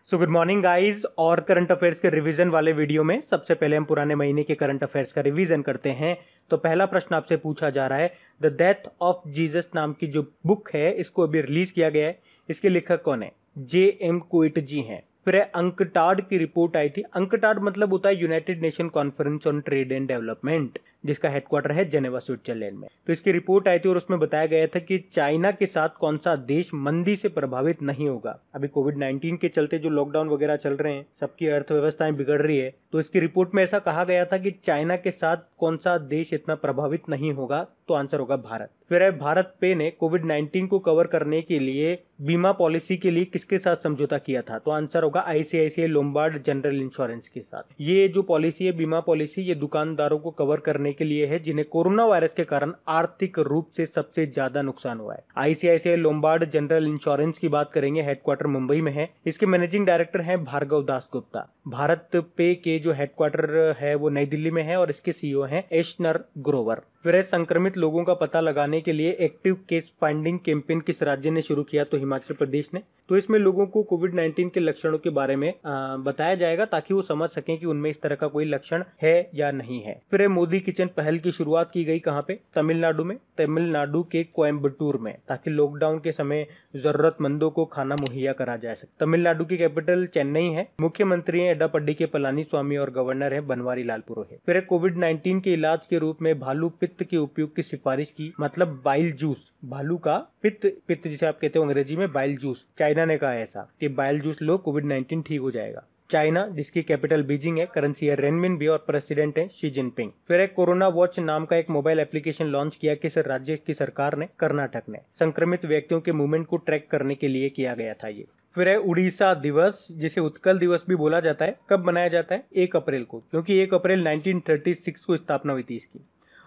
So good morning guys. और current affairs के revision वाले वीडियो में सबसे पहले हम पुराने महीने के करंट अफेयर्स का रिवीजन करते हैं। तो पहला प्रश्न आपसे पूछा जा रहा है, द डेथ ऑफ जीसस नाम की जो बुक है इसको अभी रिलीज किया गया है, इसके लेखक कौन है? J.M. कोइट जी हैं। फिर अंकटाड की रिपोर्ट आई थी। अंकटाड मतलब होता है United nation conference on trade and development, जिसका हेडक्वार्टर है जेनेवा स्विट्जरलैंड में। तो इसकी रिपोर्ट आई थी और उसमें बताया गया था कि चाइना के साथ कौन सा देश मंदी से प्रभावित नहीं होगा। अभी कोविड-19 के चलते जो लॉकडाउन वगैरह चल रहे हैं, सबकी अर्थव्यवस्थाएं बिगड़ रही है, तो इसकी रिपोर्ट में ऐसा कहा गया था कि चाइना के साथ कौन सा देश इतना प्रभावित नहीं होगा, तो आंसर होगा भारत। फिर है, भारत पे ने कोविड-19 को कवर करने के लिए बीमा पॉलिसी के लिए किसके साथ समझौता किया था? तो आंसर होगा आईसीआईसीआई लोम्बार्ड जनरल इंश्योरेंस के साथ। ये जो पॉलिसी है, बीमा पॉलिसी, ये दुकानदारों को कवर करने के लिए है जिन्हें कोरोना वायरस के कारण आर्थिक रूप से सबसे ज्यादा नुकसान हुआ है। आईसीआईसीआई लोम्बार्ड जनरल इंश्योरेंस की बात करेंगे, हेडक्वार्टर मुंबई में है। इसके मैनेजिंग डायरेक्टर हैं भार्गव दास गुप्ता। भारत पे के जो हेडक्वार्टर है वो नई दिल्ली में है और इसके सीईओ हैं एशनर ग्रोवर। फिर संक्रमित लोगों का पता लगाने के लिए एक्टिव केस फाइंडिंग कैंपेन किस राज्य ने शुरू किया? तो हिमाचल प्रदेश ने। तो इसमें लोगों को कोविड-19 के लक्षणों के बारे में बताया जाएगा ताकि वो समझ सकें कि उनमें इस तरह का कोई लक्षण है या नहीं है। फिर मोदी किचन पहल की शुरुआत की गई कहाँ पे? तमिलनाडु में, तमिलनाडु के कोयम्बटूर में, ताकि लॉकडाउन के समय जरूरतमंदों को खाना मुहैया करा जा सके। तमिलनाडु की कैपिटल चेन्नई है। मुख्यमंत्री हैं एडप्पाडी के पलानीस्वामी और गवर्नर है बनवारी लाल पुरोहित। फिर कोविड-19 के इलाज के रूप में भालू पित्त के उपयोग की सिफारिश की, मतलब बाइल जूस, भालू का पित्त जिसे आप कहते हो अंग्रेजी में बाइल जूस। चाइना ने कहा है ऐसा कि बाइल जूस लो, कोविड-19 ठीक हो जाएगा। चाइना, जिसकी कैपिटल बीजिंग है, करेंसी है रेनमिनबी और प्रेसिडेंट है शी जिनपिंग। फिर एक कोरोना वॉच नाम का एक मोबाइल एप्लीकेशन लॉन्च किया किस राज्य की सरकार ने? कर्नाटक ने। संक्रमित व्यक्तियों के मूवमेंट को ट्रैक करने के लिए किया गया था ये। फिर है उड़ीसा दिवस, जिसे उत्कल दिवस भी बोला जाता है। कब मनाया जाता है? 1 अप्रैल को, क्योंकि 1 अप्रैल 1936 को स्थापना हुई थी इसकी।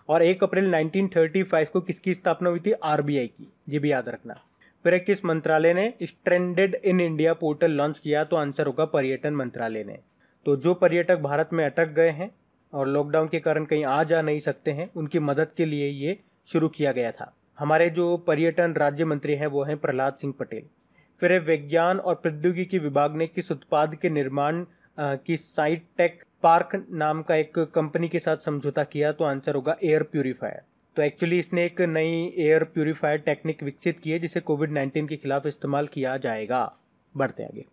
और 1 अप्रैल 1935 को किसकी स्थापना हुई थी? आरबीआई की, ये भी याद रखना। फिर किस मंत्रालय ने stranded in India portal launch किया? तो आंसर होगा पर्यटन मंत्रालय ने। तो जो पर्यटक भारत में अटक गए हैं और लॉकडाउन के कारण कहीं आ जा नहीं सकते हैं, उनकी मदद के लिए ये शुरू किया गया था। हमारे जो पर्यटन राज्य मंत्री हैं वो हैं प्रहलाद सिंह पटेल। फिर विज्ञान और प्रौद्योगिकी विभाग ने किस उत्पाद के निर्माण की साइट टेक पार्क नाम का एक कंपनी के साथ समझौता किया? तो आंसर होगा एयर प्यूरिफायर। तो एक्चुअली इसने एक नई एयर प्यूरिफायर टेक्निक विकसित की है जिसे कोविड-19 के खिलाफ इस्तेमाल किया जाएगा। बढ़ते आगे।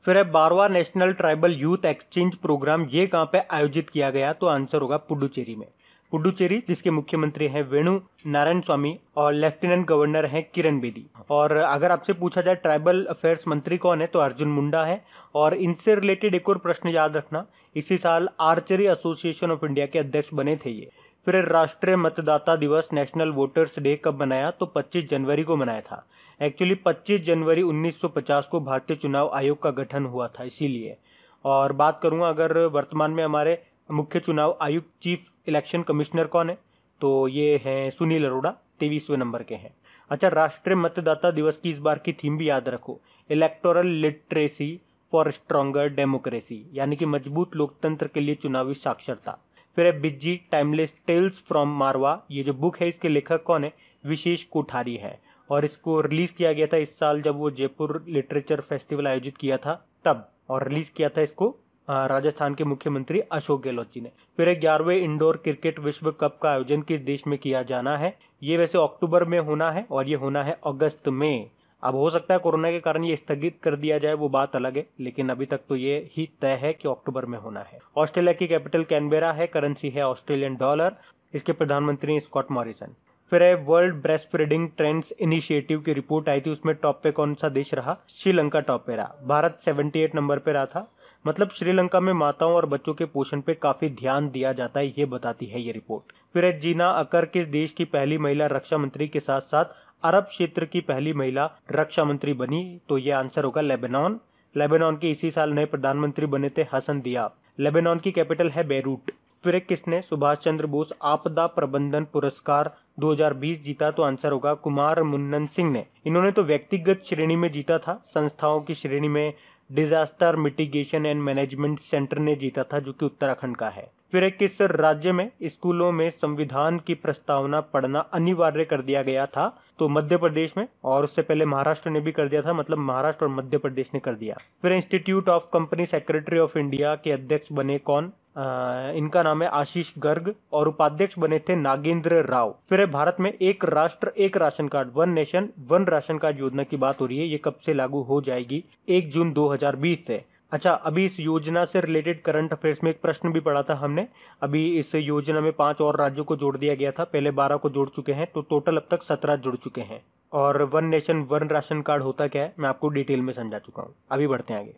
फिर 12वां national tribal youth exchange program, ये कहाँ पे आयोजित किया गया? तो आंसर होगा पुडुचेरी में। पुडुचेरी, जिसके मुख्यमंत्री हैं वेणु नारायण स्वामी और लेफ्टिनेंट गवर्नर हैं किरण बेदी। और अगर आपसे पूछा जाए ट्राइबल अफेयर्स मंत्री कौन है, तो अर्जुन मुंडा है। और इनसे रिलेटेड एक और प्रश्न याद रखना, इसी साल आर्चरी एसोसिएशन ऑफ इंडिया के अध्यक्ष बने थे ये। फिर राष्ट्रीय मतदाता दिवस, नेशनल वोटर्स डे, कब मनाया? तो 25 जनवरी को मनाया था। एक्चुअली 25 जनवरी 1950 को भारतीय चुनाव आयोग का गठन हुआ था, इसीलिए। और बात करूंगा अगर वर्तमान में हमारे मुख्य चुनाव आयुक्त, चीफ इलेक्शन कमिश्नर कौन है, तो ये हैं सुनील अरोड़ा, 23वें नंबर के हैं। अच्छा, राष्ट्रीय मतदाता दिवस की इस बार की थीम भी याद रखो, electoral literacy for stronger democracy, यानी कि मजबूत लोकतंत्र के लिए चुनावी साक्षरता। फिर है बिज्जी टाइमलेस टेल्स फ्रॉम मारवा, ये जो बुक है इसके लेखक कौन है? विशेष कोठारी है। और इसको रिलीज किया गया था इस साल जब वो जयपुर लिटरेचर फेस्टिवल आयोजित किया था तब, और रिलीज किया था इसको राजस्थान के मुख्यमंत्री अशोक गहलोत जी ने। फिर 11वें इंडोर क्रिकेट विश्व कप का आयोजन किस देश में किया जाना है? ये वैसे अक्टूबर में होना है और ये होना है अगस्त में। अब हो सकता है कोरोना के कारण ये स्थगित कर दिया जाए, वो बात अलग है, लेकिन अभी तक तो ये ही तय है कि अक्टूबर में होना है। ऑस्ट्रेलिया की कैपिटल कैनबेरा है, करेंसी है ऑस्ट्रेलियन डॉलर, इसके प्रधानमंत्री स्कॉट मॉरिसन। फिर है world breast feeding trends initiative की रिपोर्ट आई थी, उसमें टॉप पे कौन सा देश रहा? श्रीलंका टॉप पे रहा। भारत 78 नंबर पे रहा था। मतलब श्रीलंका में माताओं और बच्चों के पोषण पे काफी ध्यान दिया जाता है, ये बताती है ये रिपोर्ट। फिर है जीना अकर किस देश की पहली महिला रक्षा मंत्री के साथ साथ अरब क्षेत्र की पहली महिला रक्षा मंत्री बनी? तो ये आंसर होगा लेबनान। लेबनान के इसी साल नए प्रधानमंत्री बने थे हसन दियाब। लेबनान की कैपिटल है बेरूट। फिर किसने सुभाष चंद्र बोस आपदा प्रबंधन पुरस्कार 2020 जीता? तो आंसर होगा कुमार मुन्नन सिंह ने। इन्होंने तो व्यक्तिगत श्रेणी में जीता था, संस्थाओं की श्रेणी में disaster mitigation and management centre ने जीता था, जो कि उत्तराखंड का है। फिर है किस राज्य में स्कूलों में संविधान की प्रस्तावना पढ़ना अनिवार्य कर दिया गया था? तो मध्य प्रदेश में, और उससे पहले महाराष्ट्र ने भी कर दिया था, मतलब महाराष्ट्र और मध्य प्रदेश ने कर दिया। फिर institute of company secretary of India के अध्यक्ष बने कौन? इनका नाम है आशीष गर्ग, और उपाध्यक्ष बने थे नागेंद्र राव। फिर है भारत में एक राष्ट्र एक ration card, one nation one ration card योजना की बात हो रही है। ये कब से लागू हो जाएगी? 1 जून 2020 से। अच्छा, अभी इस योजना से रिलेटेड करंट अफेयर्स में एक प्रश्न भी पढ़ा था हमने। अभी इस योजना में 5 और राज्यों को जोड़ दिया गया था, पहले 12 को जोड़ चुके हैं, तो टोटल अब तक 17 जुड़ चुके हैं। और one nation one ration card होता क्या है, मैं आपको डिटेल में समझा चुका हूँ। अभी बढ़ते हैं आगे।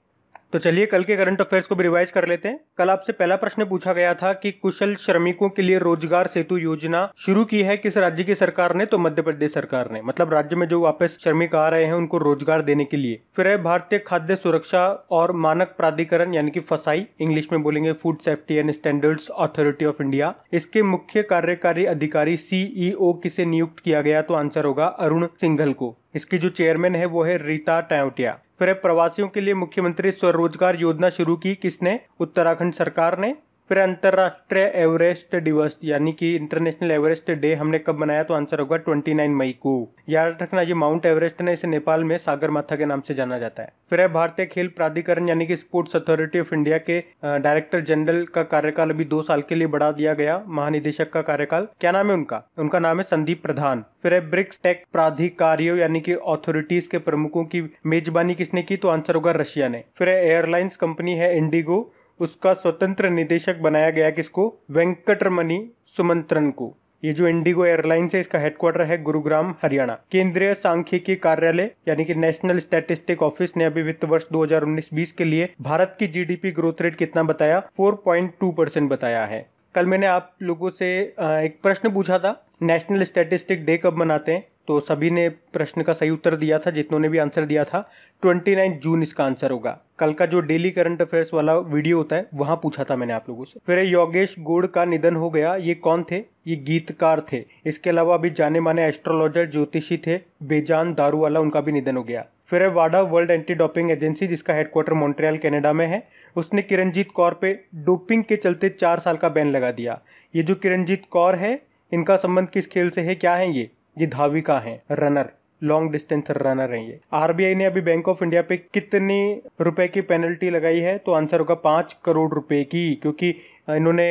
तो चलिए कल के करंट अफेयर्स को भी रिवाइज कर लेते हैं। कल आपसे पहला प्रश्न पूछा गया था कि कुशल श्रमिकों के लिए रोजगार सेतु योजना शुरू की है किस राज्य की सरकार ने? तो मध्य प्रदेश सरकार ने। मतलब राज्य में जो वापस श्रमिक आ रहे हैं उनको रोजगार देने के लिए। फिर है भारतीय खाद्य सुरक्षा और मानक प्राधिकरण यानी कि फसाई, इंग्लिश में बोलेंगे food safety and standards authority of India, इसके मुख्य कार्यकारी अधिकारी सीईओ किसे नियुक्त किया गया? तो आंसर होगा अरुण सिंघल को। इसकी जो चेयरमैन है वो है रीता टायोटिया। फिर प्रवासियों के लिए मुख्यमंत्री स्वरोजगार योजना शुरू की किसने? उत्तराखंड सरकार ने। फिर अंतरराष्ट्रीय एवरेस्ट दिवस यानी कि इंटरनेशनल एवरेस्ट डे हमने कब मनाया? तो आंसर होगा 29 मई को। याद रखना, ये माउंट एवरेस्ट ने इसे नेपाल में सागर माथा के नाम से जाना जाता है। फिर है भारतीय खेल प्राधिकरण यानी कि स्पोर्ट्स अथॉरिटी ऑफ इंडिया के डायरेक्टर जनरल का कार्यकाल अभी 2 साल के लिए बढ़ा दिया गया। महानिदेशक का कार्यकाल क्या नाम है उनका? उनका नाम है संदीप प्रधान। फिर है ब्रिक्स टेक प्राधिकारियों यानी कि अथॉरिटीज के प्रमुखों की मेजबानी किसने की? तो आंसर होगा रशिया ने। फिर है एयरलाइंस कंपनी है इंडिगो, उसका स्वतंत्र निदेशक बनाया गया किसको? वेंकटरमणि सुमंत्रन को। ये जो इंडिगो एयरलाइंस है इसका हेडक्वार्टर है गुरुग्राम हरियाणा। केंद्रीय सांख्यिकी कार्यालय यानी कि नेशनल स्टैटिस्टिक ऑफिस ने अभी वित्त वर्ष 2019-20 के लिए भारत की जीडीपी ग्रोथ रेट कितना बताया? 4.2% बताया है। कल मैंने आप लोगों से एक प्रश्न पूछा था, नेशनल स्टैटिस्टिक डे कब मनाते हैं? तो सभी ने प्रश्न का सही उत्तर दिया था, जितनों ने भी आंसर दिया था 29 जून इसका आंसर होगा। कल का जो डेली करंट अफेयर्स वाला वीडियो होता है वहां पूछा था मैंने आप लोगों से। फिर योगेश गुड़ का निधन हो गया। ये कौन थे? ये गीतकार थे। इसके अलावा अभी जाने माने एस्ट्रोलॉजर ज्योतिषी थे बेजान दारूवाला, उनका भी निधन हो गया। फिर है वाडा वर्ल्ड एंटी डोपिंग एजेंसी जिसका हेडक्वार्टर मॉन्ट्रियल कनाडा में है, उसने किरणजीत कौर पे डोपिंग के चलते 4 साल का बैन लगा दिया। ये जो किरणजीत कौर है इनका संबंध किस खेल से है? क्या है ये धाविका है, रनर, लॉन्ग डिस्टेंस रनर है ये। आरबीआई ने अभी बैंक ऑफ इंडिया पे कितने रुपए की पेनल्टी लगाई है? तो आंसर होगा 5 करोड़ रुपए की, क्योंकि इन्होंने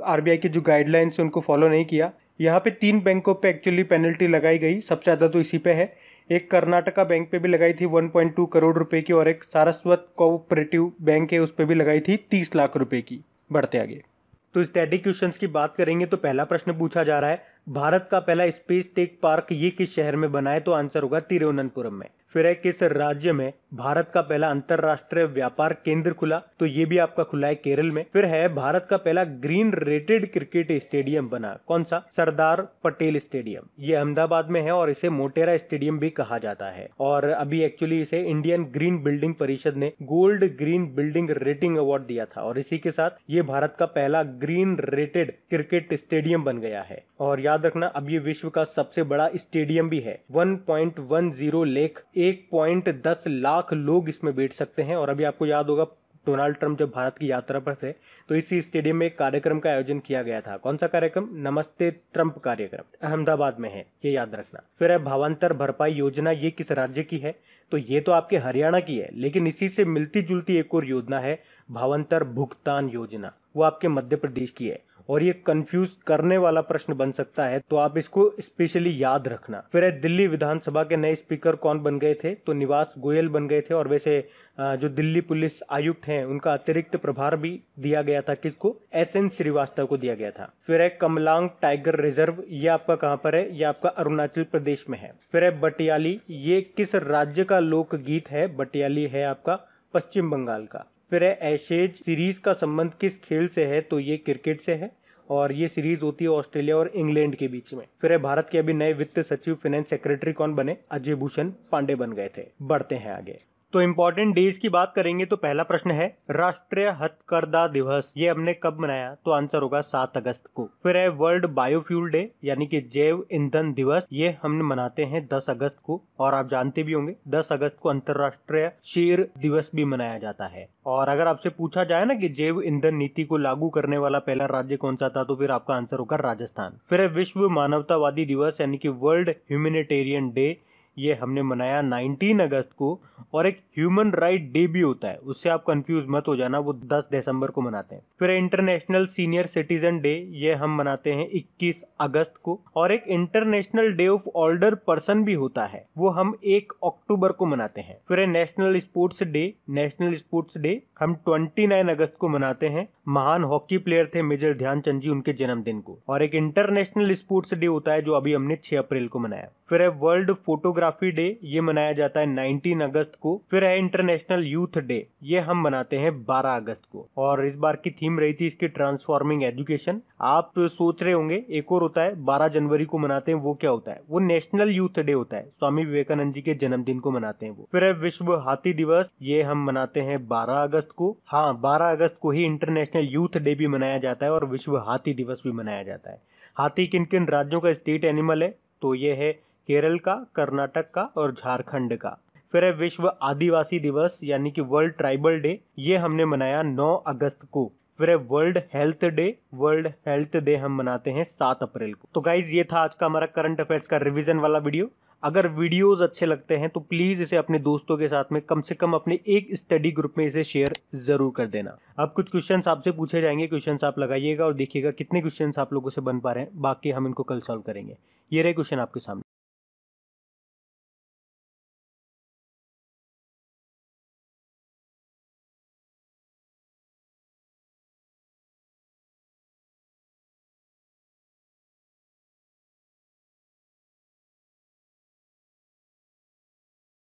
आरबीआई की जो गाइडलाइंस है उनको फॉलो नहीं किया। यहाँ पे 3 बैंकों पे एक्चुअली पेनल्टी लगाई गई, सबसे ज्यादा तो इसी पे है। एक कर्नाटका बैंक पे भी लगाई थी 1.2 करोड़ रुपए की, और एक सारस्वत कोऑपरेटिव बैंक है उस पे भी लगाई थी 30 लाख रुपए की। बढ़ते आगे। तो स्टैटिक क्वेश्चंस की बात करेंगे तो पहला प्रश्न पूछा जा रहा है, भारत का पहला स्पेस टेक पार्क ये किस शहर में बना है? तो आंसर होगा तिरुवनंतपुरम में। फिर है किस राज्य में भारत का पहला अंतरराष्ट्रीय व्यापार केंद्र खुला? तो ये भी आपका खुला है केरल में। फिर है भारत का पहला ग्रीन रेटेड क्रिकेट स्टेडियम बना, कौन सा? सरदार पटेल स्टेडियम। ये अहमदाबाद में है और इसे मोटेरा स्टेडियम भी कहा जाता है। और अभी एक्चुअली इसे इंडियन ग्रीन बिल्डिंग परिषद ने gold green building rating award दिया था, और इसी के साथ ये भारत का पहला ग्रीन रेटेड क्रिकेट स्टेडियम बन गया है। और याद रखना, अब ये विश्व का सबसे बड़ा स्टेडियम भी है। 1.10 लाख 1.10 लाख लोग इसमें बैठ सकते हैं। और अभी आपको याद होगा डोनाल्ड ट्रंप जब भारत की यात्रा पर थे तो इसी स्टेडियम में एक कार्यक्रम का आयोजन किया गया था। कौन सा कार्यक्रम? नमस्ते ट्रंप कार्यक्रम, अहमदाबाद में है, ये याद रखना। फिर है भावांतर भरपाई योजना, ये किस राज्य की है? तो ये तो आपके हरियाणा की है, लेकिन इसी से मिलती जुलती एक और योजना है भावांतर भुगतान योजना, वो आपके मध्य प्रदेश की है। और ये कंफ्यूज करने वाला प्रश्न बन सकता है, तो आप इसको स्पेशली याद रखना। फिर है दिल्ली विधानसभा के नए स्पीकर कौन बन गए थे? तो निवास गोयल बन गए थे। और वैसे जो दिल्ली पुलिस आयुक्त हैं उनका अतिरिक्त प्रभार भी दिया गया था किसको? SN श्रीवास्तव को दिया गया था। फिर है कमलांग टाइगर रिजर्व, ये आपका कहां पर है? ये आपका अरुणाचल प्रदेश में है। फिर है बटियाली, ये किस राज्य का लोकगीत है? बटियाली है आपका पश्चिम बंगाल का। फिर है एशेज सीरीज का संबंध किस खेल से है? तो ये क्रिकेट से है, और ये सीरीज होती है ऑस्ट्रेलिया और इंग्लैंड के बीच में। फिर है भारत के अभी नए वित्त सचिव फाइनेंस सेक्रेटरी कौन बने? अजय भूषण पांडे बन गए थे। बढ़ते हैं आगे। तो इम्पोर्टेंट डेज की बात करेंगे तो पहला प्रश्न है राष्ट्रीय हथकरघा दिवस, ये हमने कब मनाया? तो आंसर होगा 7 अगस्त को। फिर है वर्ल्ड बायोफ्यूल डे यानी कि जैव ईंधन दिवस, ये हम मनाते हैं 10 अगस्त को। और आप जानते भी होंगे 10 अगस्त को अंतरराष्ट्रीय शेर दिवस भी मनाया जाता है। और अगर आपसे पूछा जाए ना कि जैव ईंधन नीति को लागू करने वाला पहला राज्य कौन सा था, तो फिर आपका आंसर होगा राजस्थान। फिर है विश्व मानवतावादी दिवस यानी कि वर्ल्ड ह्यूमैनिटेरियन डे, ये हमने मनाया 19 अगस्त को। और एक ह्यूमन राइट डे भी होता है, उससे आप कंफ्यूज मत हो जाना, वो 10 दिसंबर को मनाते हैं। फिर इंटरनेशनल सीनियर सिटीजन डे, ये हम मनाते हैं 21 अगस्त को। और एक international day of older person भी होता है, वो हम 1 अक्टूबर को मनाते हैं। फिर national sports day, national sports day हम 29 अगस्त को मनाते हैं। महान हॉकी प्लेयर थे मेजर ध्यानचंद जी, उनके जन्मदिन को। और एक इंटरनेशनल स्पोर्ट्स डे होता है जो अभी हमने 6 अप्रैल को मनाया। फिर है वर्ल्ड फोटोग्राफी डे, ये मनाया जाता है 19 अगस्त को। फिर है इंटरनेशनल यूथ डे, ये हम मनाते हैं 12 अगस्त को। और इस बार की थीम रही थी इसकी ट्रांसफॉर्मिंग एजुकेशन। आप सोच रहे होंगे एक और होता है 12 जनवरी को मनाते हैं, वो क्या होता है? वो नेशनल यूथ डे होता है, स्वामी विवेकानंद जी के जन्मदिन को मनाते हैं वो। फिर है विश्व हाथी दिवस, ये हम मनाते हैं 12 अगस्त को। हाँ, 12 अगस्त को ही इंटरनेशनल यूथ डे भी मनाया जाता है और विश्व हाथी दिवस भी मनाया जाता है। हाथी किन किन राज्यों का स्टेट एनिमल है? तो ये है केरल का, कर्नाटक का और झारखंड का। फिर है विश्व आदिवासी दिवस यानी कि वर्ल्ड ट्राइबल डे, ये हमने मनाया 9 अगस्त को। फिर है world health day, world health day हम मनाते हैं 7 अप्रैल को। तो गाइज ये था आज का हमारा करंट अफेयर्स का रिवीजन वाला वीडियो। अगर वीडियोस अच्छे लगते हैं तो प्लीज इसे अपने दोस्तों के साथ में कम से कम अपने एक स्टडी ग्रुप में इसे शेयर जरूर कर देना। अब कुछ क्वेश्चंस आपसे पूछे जाएंगे, क्वेश्चंस आप लगाइएगा और देखिएगा कितने क्वेश्चंस आप लोगों से बन पा रहे हैं, बाकी हम इनको कल सॉल्व करेंगे। ये रहे क्वेश्चन आपके सामने।